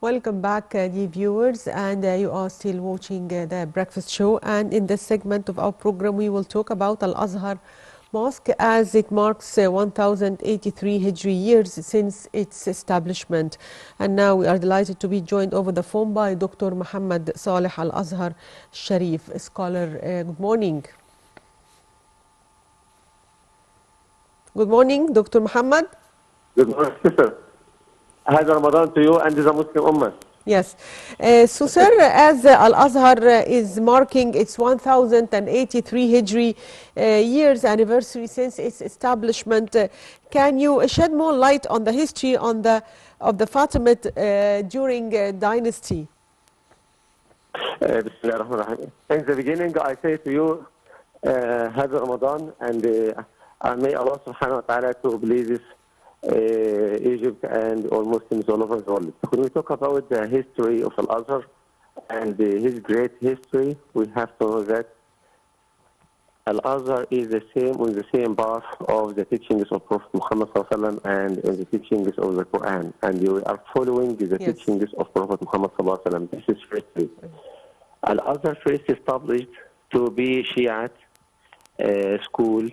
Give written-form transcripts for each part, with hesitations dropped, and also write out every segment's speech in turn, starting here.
Welcome back, dear viewers, and you are still watching the Breakfast Show. And in this segment of our program, we will talk about Al Azhar Mosque as it marks 1083 Hijri years since its establishment. And now we are delighted to be joined over the phone by Dr. Mohamed Saleh Al Azhar Sharif, scholar. Good morning. Good morning, Dr. Mohamed. Good morning, sister. هذا رمضان to you and the Muslim Ummah. Yes. So, sir, as Al Azhar is marking its 1083 Hijri years anniversary since its establishment, can you shed more light on the history of the Fatimid during dynasty? بسم الله الرحمن الرحيم. In the beginning, I say to you, هذا Ramadan, and may Allah subhanahu wa ta'ala to bless Egypt and all Muslims all over the world. When we talk about the history of Al Azhar and his great history, we have to know that Al Azhar is the same on the same path of the teachings of Prophet Muhammad sallallahu and the teachings of the Quran, and you are following the teachings of Prophet Muhammad sallallahu. This is firstly. Al Azhar first established to be Shiite school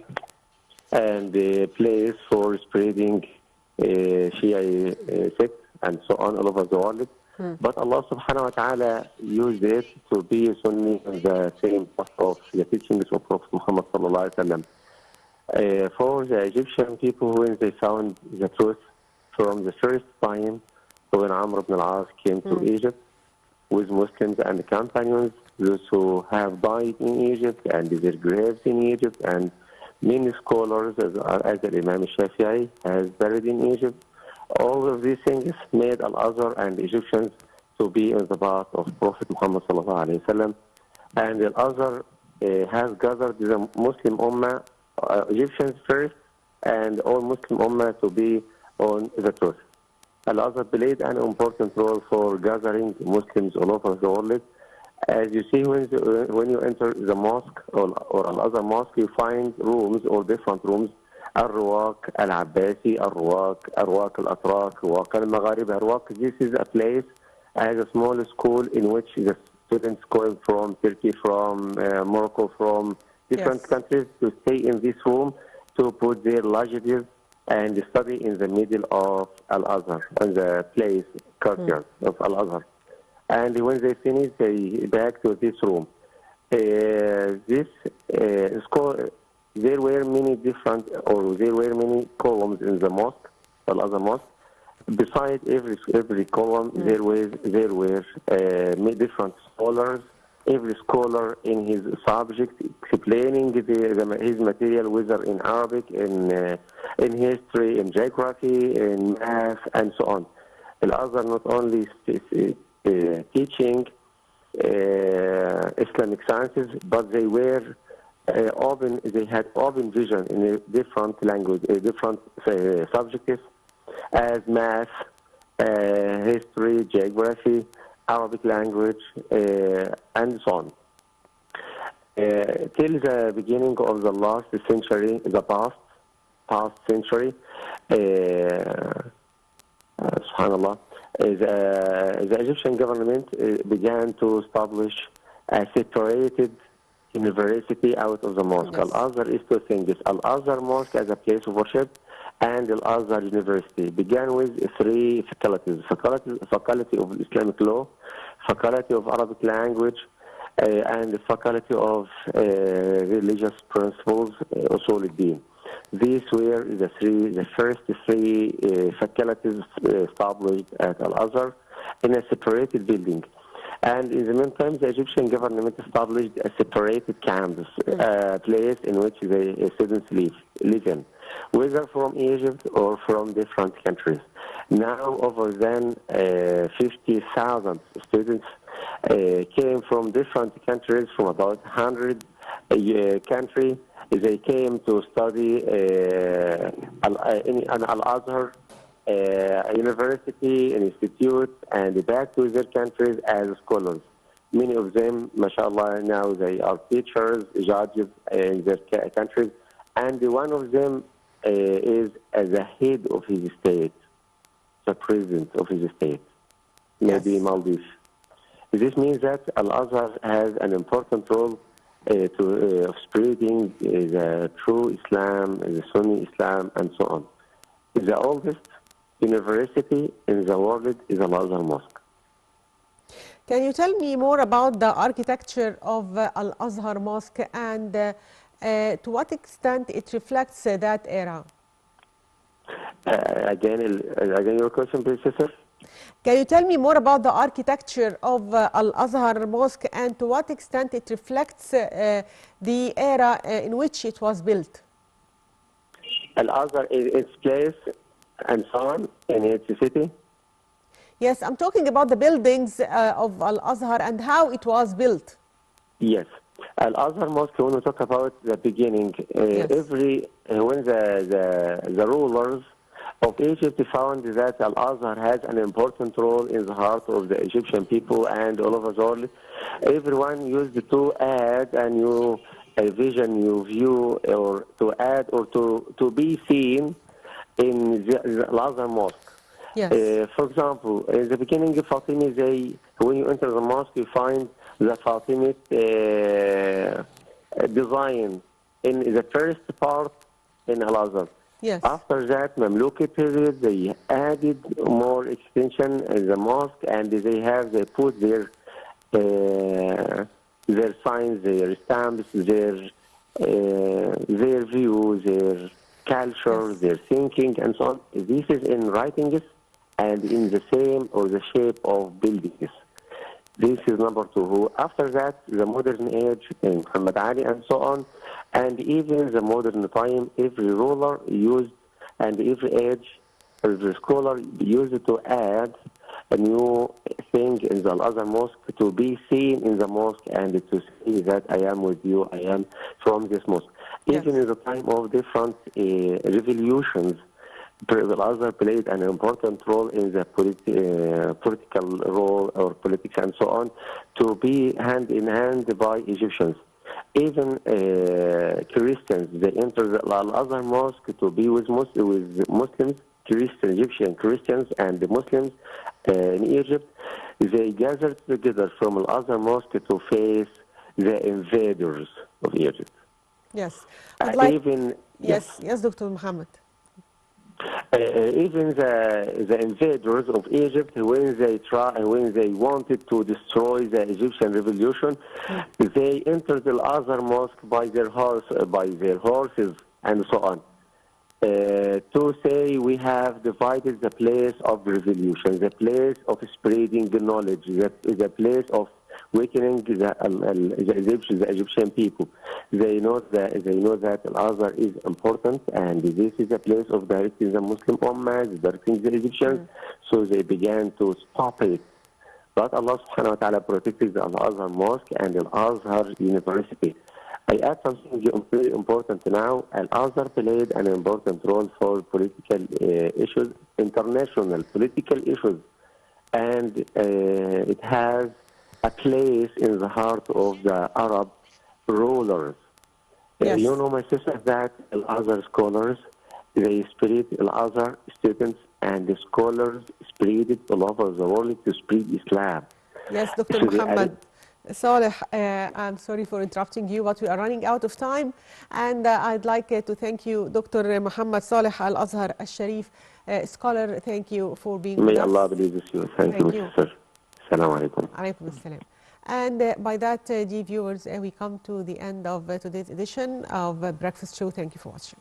and a place for spreading Shia sect and so on all over the world. But Allah subhanahu wa ta'ala used it to be Sunni in the same path of the teachings of Prophet Muhammad sallallahu alaihi wasallam. For the Egyptian people, when they found the truth from the first time when Amr ibn al-As came to Egypt with Muslims and the companions, those who have died in Egypt and their graves in Egypt, and many scholars, as the Imam Shafi'i has buried in Egypt. All of these things made Al Azhar and Egyptians to be in the path of Prophet Muhammad sallallahu alaihi wasallam. And Al Azhar has gathered the Muslim Ummah, Egyptians first, and all Muslim Ummah to be on the truth. Al Azhar played an important role for gathering Muslims all over the world. As you see, when you enter the mosque or Al Azhar Mosque, you find rooms or different rooms. Al-Ruwaq, Al-Abbasi, Al-Ruwaq, Al-Ruwaq Al-Atrak, Ruwaq Al-Magharib, Al-Ruwaq. This is a place as a small school in which the students going from Turkey, from Morocco, from different countries to stay in this room to put their luggages and study in the middle of Al-Azhar, in the place, courtyard of Al-Azhar. And when they finish, they back to this room. This school, there were many columns in the mosque, Al-Azhar Mosque. Beside every column, there were different scholars. Every scholar in his subject explaining his material, whether in Arabic, in history, in geography, in math, and so on. Al-Azhar not only teaching Islamic sciences, but they were open. They had open vision in a different language, different subjects, as math, history, geography, Arabic language, and so on. Till the beginning of the last century, the past century, subhanallah, the Egyptian government began to establish a separated university out of the mosque. Yes. Al-Azhar is two things. Al-Azhar Mosque as a place of worship, and Al-Azhar University began with three faculties. Faculty of Islamic law, faculty of Arabic language, and the faculty of religious principles, usul al-din. These were the first three faculties established at Al-Azhar in a separated building. And in the meantime, the Egyptian government established a separated campus, place in which the students live in, whether from Egypt or from different countries. Now, over than 50,000 students came from different countries, from about 100 countries. They came to study in Al-Azhar university, an institute, and back to their countries as scholars. Many of them, mashallah, now they are teachers, judges in their countries, and one of them is as the head of his state, the president of his state. maybe Yes. Maldives. This means that Al-Azhar has an important role of spreading the true Islam, the Sunni Islam, and so on. The oldest university in the world is Al-Azhar Mosque. Can you tell me more about the architecture of Al-Azhar Mosque and to what extent it reflects that era? Again, your question, please, sister. Can you tell me more about the architecture of Al-Azhar Mosque and to what extent it reflects the era in which it was built? Al-Azhar is its place and so on in its city. Yes, I'm talking about the buildings of Al-Azhar and how it was built. Yes. Al-Azhar Mosque, when we talk about the beginning, Yes. when the rulers of Egypt found that Al-Azhar has an important role in the heart of the Egyptian people and all over the world, everyone used to add a new vision, new view, or to add or to be seen in the Al-Azhar Mosque. Yes. For example, in the beginning of Fatimid, when you enter the mosque, you find the Fatimid design in the first part in Al-Azhar. Yes. After that, Mamluki period, they added more extension in the mosque, and they put their signs, their stamps, their views, their culture, Yes. their thinking, and so on. This is in writings and in the same or the shape of buildings. This is number two. After that, the modern age, Muhammad Ali and so on, and even the modern time, every ruler used, and every age, every scholar used to add a new thing in the other mosque to be seen in the mosque and to see that I am with you, I am from this mosque. Even Yes. in the time of different revolutions, Al-Azhar played an important role in the political role or politics and so on, to be hand in hand by Egyptians. Even Christians, they enter the Al-Azhar Mosque to be with Muslims, Egyptian Christians and the Muslims in Egypt. They gathered together from Al-Azhar Mosque to face the invaders of Egypt. Yes. I'd like, Even, yes. yes, yes, Dr. Mohammed. Even the invaders of Egypt, when they wanted to destroy the Egyptian revolution, they entered the Azhar Mosque by their horses and so on. To say we have divided the place of revolution, the place of spreading the knowledge, the place of awakening the Egyptian people. They know that Al-Azhar is important, and this is a place of directing the Muslim Ummah, directing the Egyptians. So they began to stop it. But Allah subhanahu wa ta'ala protected the Al-Azhar Mosque and Al-Azhar University. I add something very important now. Al-Azhar played an important role for political issues, international political issues, and it has a place in the heart of the Arab rulers. You Yes. know, my sister, that Al-Azhar scholars, they spread Al-Azhar students and the scholars spread it all over the world to spread Islam. Yes, Dr. So they are, Mohammed. Saleh, I'm sorry for interrupting you, but we are running out of time. And I'd like to thank you, Dr. Mohammed Saleh Al-Azhar Al-Sharif, scholar. Thank you for being with may Allah us. believe with you. Thank you, Thank my you. sister. Assalamu alaikum. Alaykum as-salam. And by that, dear viewers, we come to the end of today's edition of Breakfast Show. Thank you for watching.